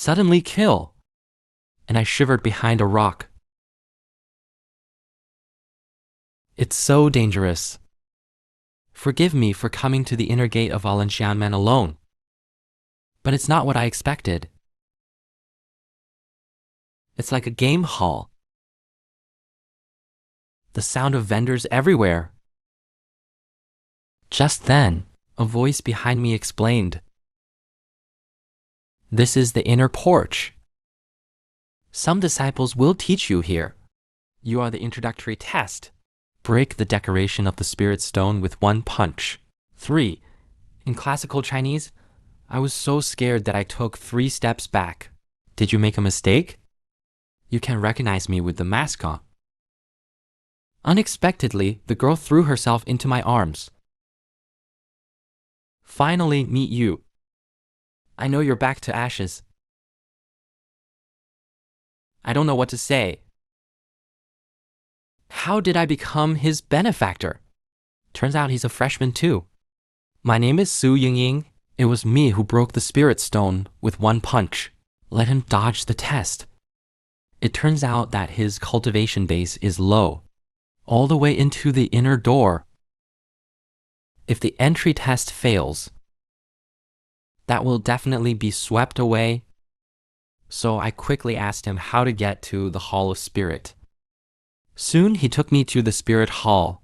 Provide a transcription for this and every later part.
suddenly kill, and I shivered behind a rock. It's so dangerous. Forgive me for coming to the inner gate of Xian Wen alone. But it's not what I expected. It's like a game hall. The sound of vendors everywhere. Just then, a voice behind me explained, "This is the inner porch. Some disciples will teach you here. You are the introductory test. Break the decoration of the spirit stone with one punch." 3. In classical Chinese, I was so scared that I took 3 steps back. Did you make a mistake? You can recognize me with the mask on. Unexpectedly, the girl threw herself into my arms. Finally, meet you. I know you're back to ashes. I don't know what to say. How did I become his benefactor? Turns out he's a freshman too. My name is Su Yingying. It was me who broke the spirit stone with one punch. Let him dodge the test. It turns out that his cultivation base is low, all the way into the inner door. If the entry test fails, that will definitely be swept away. So I quickly asked him how to get to the Hall of Spirit. Soon he took me to the Spirit Hall.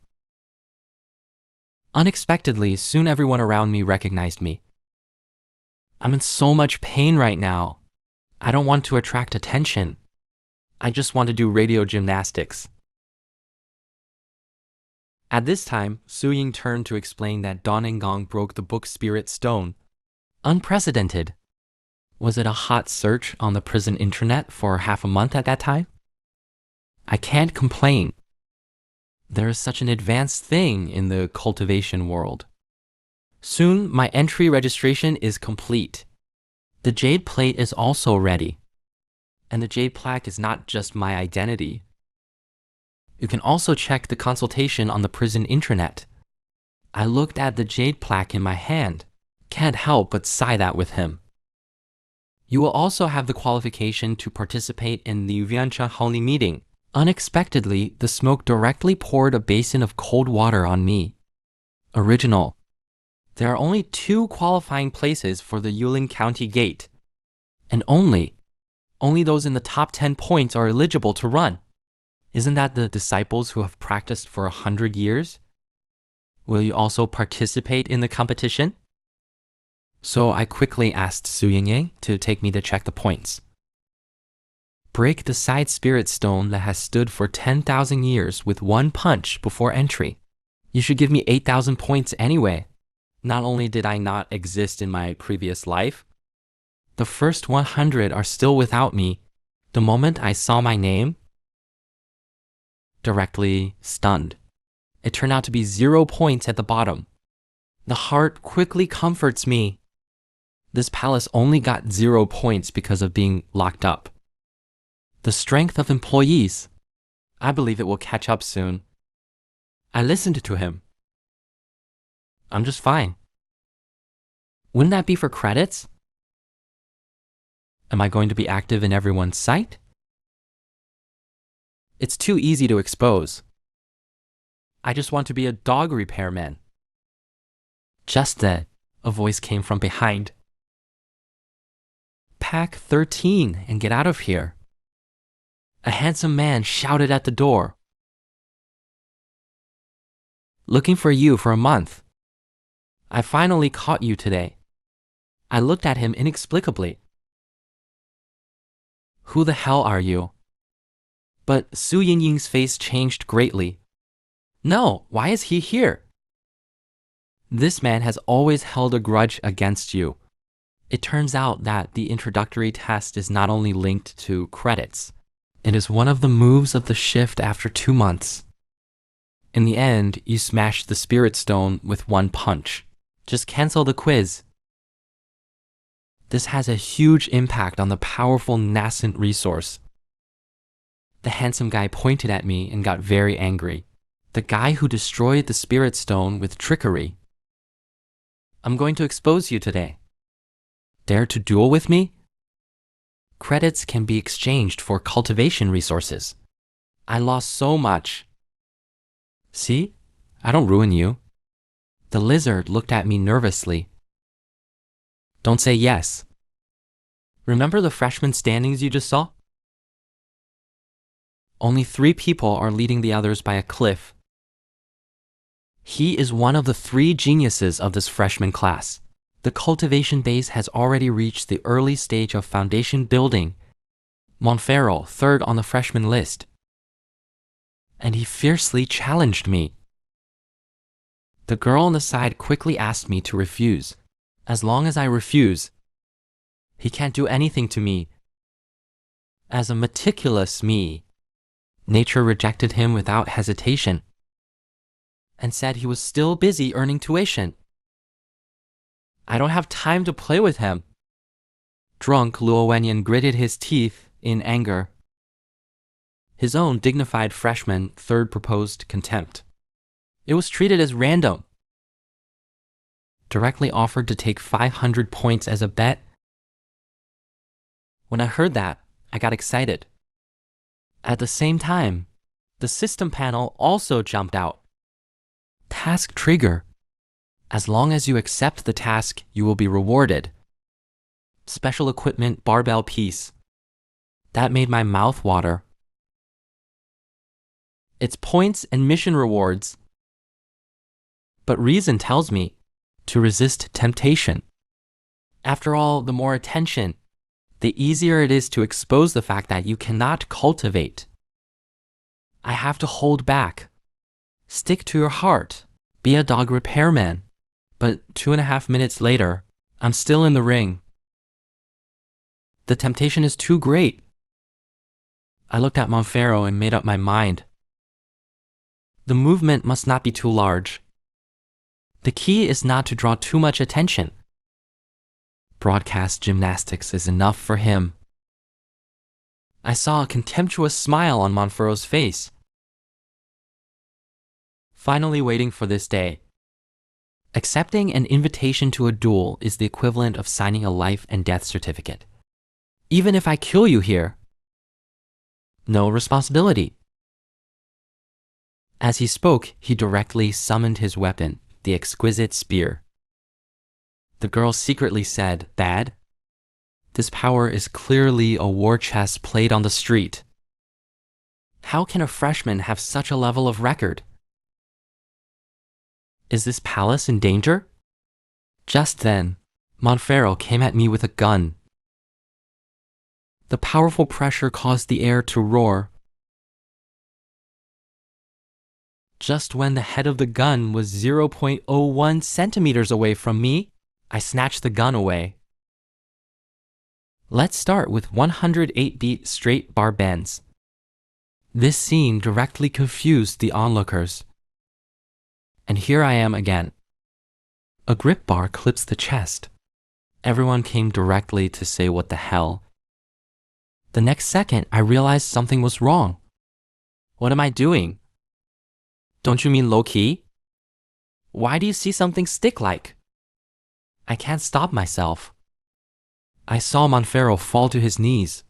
Unexpectedly, soon everyone around me recognized me. I'm in so much pain right now. I don't want to attract attention. I just want to do radio gymnastics. At this time, Su Ying turned to explain that Don and Gong broke the book Spirit Stone. Unprecedented. Was it a hot search on the prison internet for half a month at that time? I can't complain. There is such an advanced thing in the cultivation world. Soon, my entry registration is complete. The jade plate is also ready. And the jade plaque is not just my identity. You can also check the consultation on the prison intranet. I looked at the jade plaque in my hand. Can't help but sigh that with him. You will also have the qualification to participate in the Yuancha Holy Meeting. Unexpectedly, the smoke directly poured a basin of cold water on me. Original. There are only 2 qualifying places for the Yulin County Gate. And only those in the top 10 points are eligible to run. Isn't that the disciples who have practiced for 100 years? Will you also participate in the competition? So I quickly asked Su Yingying to take me to check the points. Break the side spirit stone that has stood for 10,000 years with one punch before entry. You should give me 8,000 points anyway. Not only did I not exist in my previous life, the first 100 are still without me. The moment I saw my name, directly stunned. It turned out to be 0 points at the bottom. The heart quickly comforts me. This palace only got 0 points because of being locked up. The strength of employees. I believe it will catch up soon. I listened to him. I'm just fine. Wouldn't that be for credits? Am I going to be active in everyone's sight? It's too easy to expose. I just want to be a dog repairman. Just then, a voice came from behind. Pack 13 and get out of here. A handsome man shouted at the door. Looking for you for a month. I finally caught you today. I looked at him inexplicably. Who the hell are you? But Su Yingying's face changed greatly. No, why is he here? This man has always held a grudge against you. It turns out that the introductory test is not only linked to credits. It is one of the moves of the shift after 2 months. In the end, you smashed the spirit stone with one punch. Just cancel the quiz. This has a huge impact on the powerful nascent resource. The handsome guy pointed at me and got very angry. The guy who destroyed the spirit stone with trickery. I'm going to expose you today. Dare to duel with me? credits can be exchanged for cultivation resources. I lost so much. See? I don't ruin you. The lizard looked at me nervously. Don't say yes. Remember the freshman standings you just saw? Only 3 people are leading the others by a cliff. He is one of the 3 geniuses of this freshman class. The cultivation base has already reached the early stage of foundation building. Monferro, 3rd on the freshman list. And he fiercely challenged me. The girl on the side quickly asked me to refuse. As long as I refuse, he can't do anything to me. As a meticulous me, nature rejected him without hesitation and said he was still busy earning tuition. I don't have time to play with him. Drunk, Luo Wenyan gritted his teeth in anger. His own dignified freshman 3rd proposed contempt. It was treated as random. Directly offered to take 500 points as a bet. When I heard that, I got excited. At the same time, the system panel also jumped out. Task trigger. As long as you accept the task, you will be rewarded. Special equipment barbell piece. That made my mouth water. It's points and mission rewards. But reason tells me to resist temptation. After all, the more attention, the easier it is to expose the fact that you cannot cultivate. I have to hold back. Stick to your heart. Be a dog repairman. But 2.5 minutes later, I'm still in the ring. The temptation is too great. I looked at Monferro and made up my mind. The movement must not be too large. The key is not to draw too much attention. Broadcast gymnastics is enough for him. I saw a contemptuous smile on Monferro's face. Finally waiting for this day. Accepting an invitation to a duel is the equivalent of signing a life and death certificate. Even if I kill you here, no responsibility. As he spoke, he directly summoned his weapon, the exquisite spear. The girl secretly said, "Bad? This power is clearly a war chess played on the street. How can a freshman have such a level of record? Is this palace in danger?" Just then, Monferro came at me with a gun. The powerful pressure caused the air to roar. Just when the head of the gun was 0.01 centimeters away from me, I snatched the gun away. Let's start with 108-beat straight bar bends. This scene directly confused the onlookers. And here I am again. A grip bar clips the chest. Everyone came directly to say what the hell. The next second, I realized something was wrong. What am I doing? Don't you mean low-key? Why do you see something stick-like? I can't stop myself. I saw Monferro fall to his knees.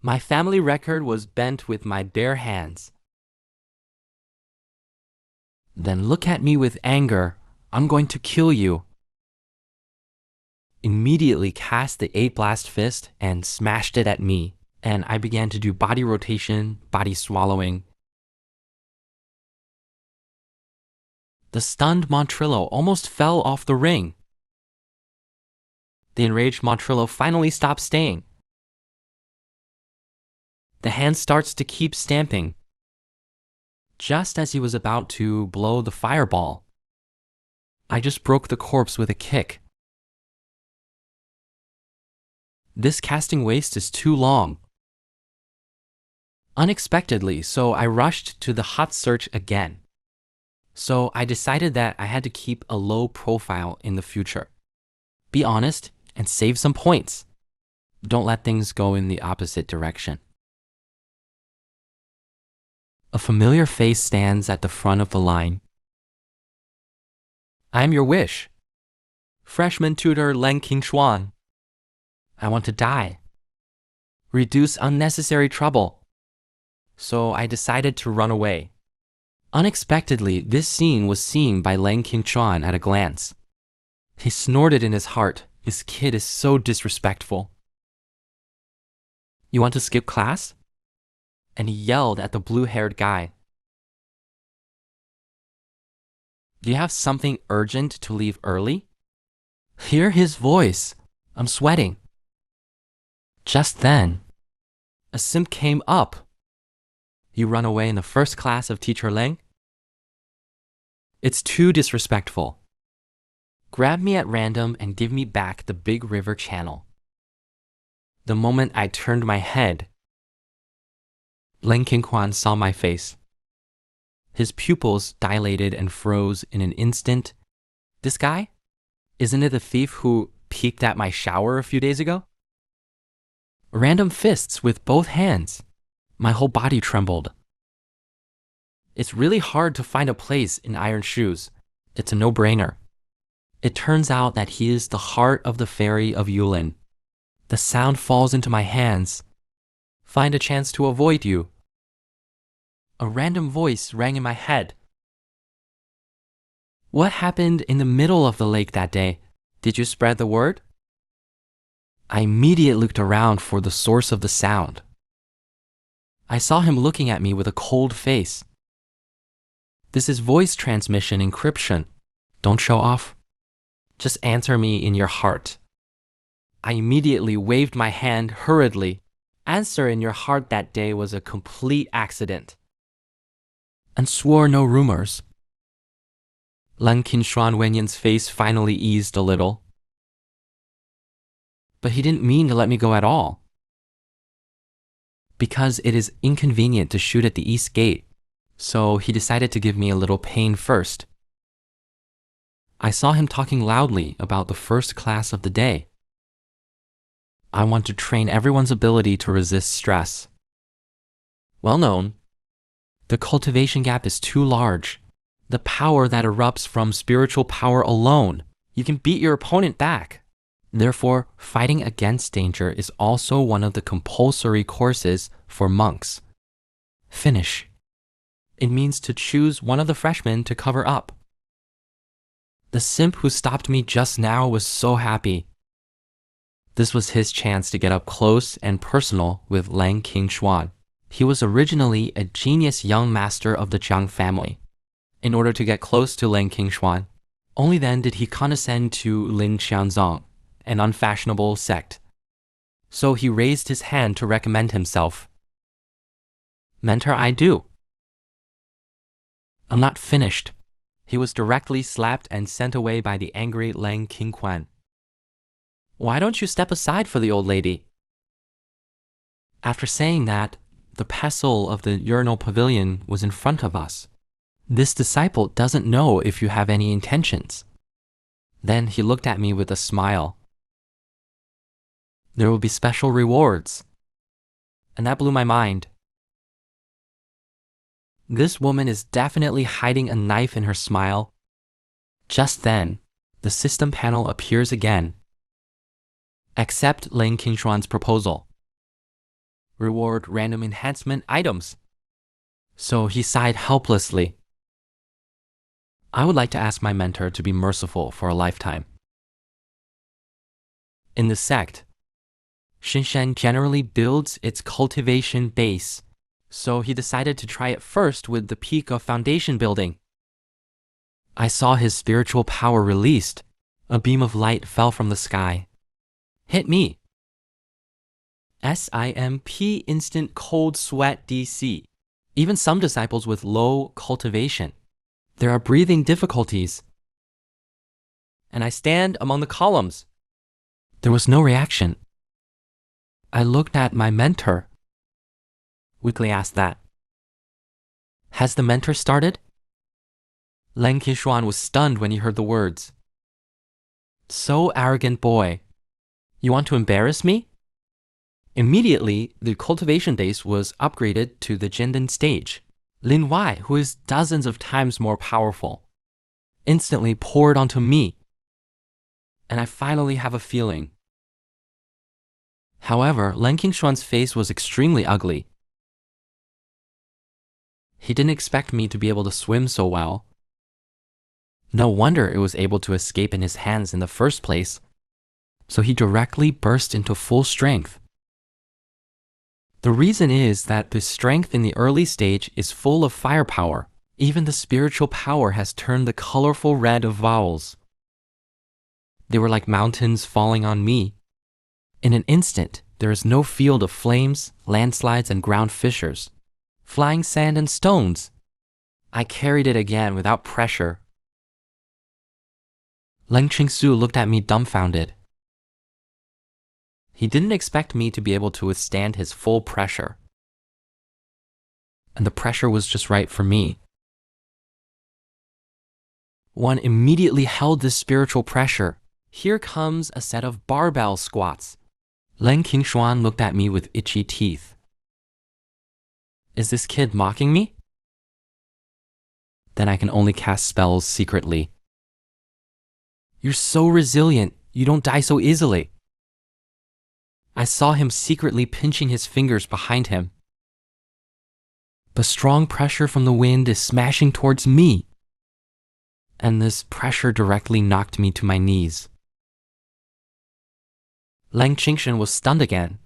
My family record was bent with my bare hands. Then look at me with anger. I'm going to kill you. Immediately cast the 8-blast fist and smashed it at me, and I began to do body rotation, body swallowing. The stunned Montrillo almost fell off the ring. The enraged Montrillo finally stopped staying. The hand starts to keep stamping. Just as he was about to blow the fireball, I just broke the corpse with a kick. This casting waist is too long. Unexpectedly, so I rushed to the hot search again. So I decided that I had to keep a low profile in the future. Be honest and save some points. Don't let things go in the opposite direction. A familiar face stands at the front of the line. I'm your wish. Freshman tutor Leng Qingshuan. I want to die. Reduce unnecessary trouble. So I decided to run away. Unexpectedly, this scene was seen by Lang Qingchuan at a glance. He snorted in his heart. This kid is so disrespectful. You want to skip class? And he yelled at the blue-haired guy. Do you have something urgent to leave early? Hear his voice. I'm sweating. Just then, a simp came up. You run away in the first class of Teacher Lang? It's too disrespectful. Grab me at random and give me back the big river channel. The moment I turned my head, Lang Qingchuan saw my face. His pupils dilated and froze in an instant. This guy? Isn't it the thief who peeked at my shower a few days ago? Random fists with both hands. My whole body trembled. It's really hard to find a place in iron shoes. It's a no-brainer. It turns out that he is the heart of the fairy of Yulin. The sound falls into my hands. Find a chance to avoid you. A random voice rang in my head. What happened in the middle of the lake that day? Did you spread the word? I immediately looked around for the source of the sound. I saw him looking at me with a cold face. This is voice transmission encryption. Don't show off. Just answer me in your heart. I immediately waved my hand hurriedly. Answer in your heart that day was a complete accident. And swore no rumors. Lang Qingchuan Wenyan's face finally eased a little. But he didn't mean to let me go at all. Because it is inconvenient to shoot at the east gate, so he decided to give me a little pain first. I saw him talking loudly about the first class of the day. I want to train everyone's ability to resist stress. Well known. The cultivation gap is too large. The power that erupts from spiritual power alone, you can beat your opponent back. Therefore, fighting against danger is also one of the compulsory courses for monks. Finish. It means to choose one of the freshmen to cover up. The simp who stopped me just now was so happy. This was his chance to get up close and personal with Lang Qingchuan. He was originally a genius young master of the Jiang family. In order to get close to Lang Qingchuan, only then did he condescend to Lin Xianzong, an unfashionable sect. So he raised his hand to recommend himself. Mentor, I do. I'm not finished. He was directly slapped and sent away by the angry Lang Qingchuan. Why don't you step aside for the old lady? After saying that, the pestle of the urinal pavilion was in front of us. This disciple doesn't know if you have any intentions. Then he looked at me with a smile. There will be special rewards. And that blew my mind. This woman is definitely hiding a knife in her smile. Just then, the system panel appears again. Accept Lang Qingchuan's proposal. Reward random enhancement items. So he sighed helplessly. I would like to ask my mentor to be merciful for a lifetime. In the sect, Shinshan generally builds its cultivation base, so he decided to try it first with the peak of foundation building. I saw his spiritual power released. A beam of light fell from the sky. Hit me. SIMP instant cold sweat DC. Even some disciples with low cultivation. There are breathing difficulties. And I stand among the columns. There was no reaction. I looked at my mentor. Weakly asked that. Has the mentor started? Lang Qingchuan was stunned when he heard the words. So arrogant boy. You want to embarrass me? Immediately, the cultivation base was upgraded to the Jinden stage. Lin Wai, who is dozens of times more powerful, instantly poured onto me. And I finally have a feeling. However, Len Qingshuan's face was extremely ugly. He didn't expect me to be able to swim so well. No wonder it was able to escape in his hands in the first place. So he directly burst into full strength. The reason is that the strength in the early stage is full of firepower. Even the spiritual power has turned the colorful red of vowels. They were like mountains falling on me. In an instant, there is no field of flames, landslides, and ground fissures. Flying sand and stones. I carried it again without pressure. Leng Qingsu looked at me dumbfounded. He didn't expect me to be able to withstand his full pressure. And the pressure was just right for me. One immediately held this spiritual pressure. Here comes a set of barbell squats. Leng Qingshuan looked at me with itchy teeth. Is this kid mocking me? Then I can only cast spells secretly. You're so resilient, you don't die so easily. I saw him secretly pinching his fingers behind him. But strong pressure from the wind is smashing towards me. And this pressure directly knocked me to my knees. Leng Qingshan was stunned again.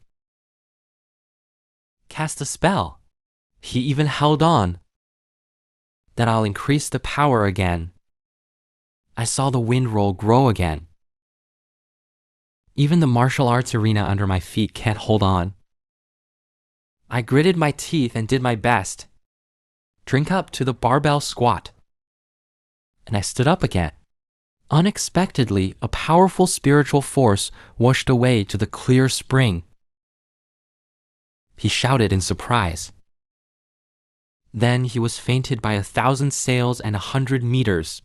Cast a spell. He even held on. Then I'll increase the power again. I saw the wind roll grow again. Even the martial arts arena under my feet can't hold on. I gritted my teeth and did my best. Drink up to the barbell squat. And I stood up again. Unexpectedly, a powerful spiritual force washed away to the clear spring. He shouted in surprise. Then he was fainted by 1,000 sails and 100 meters.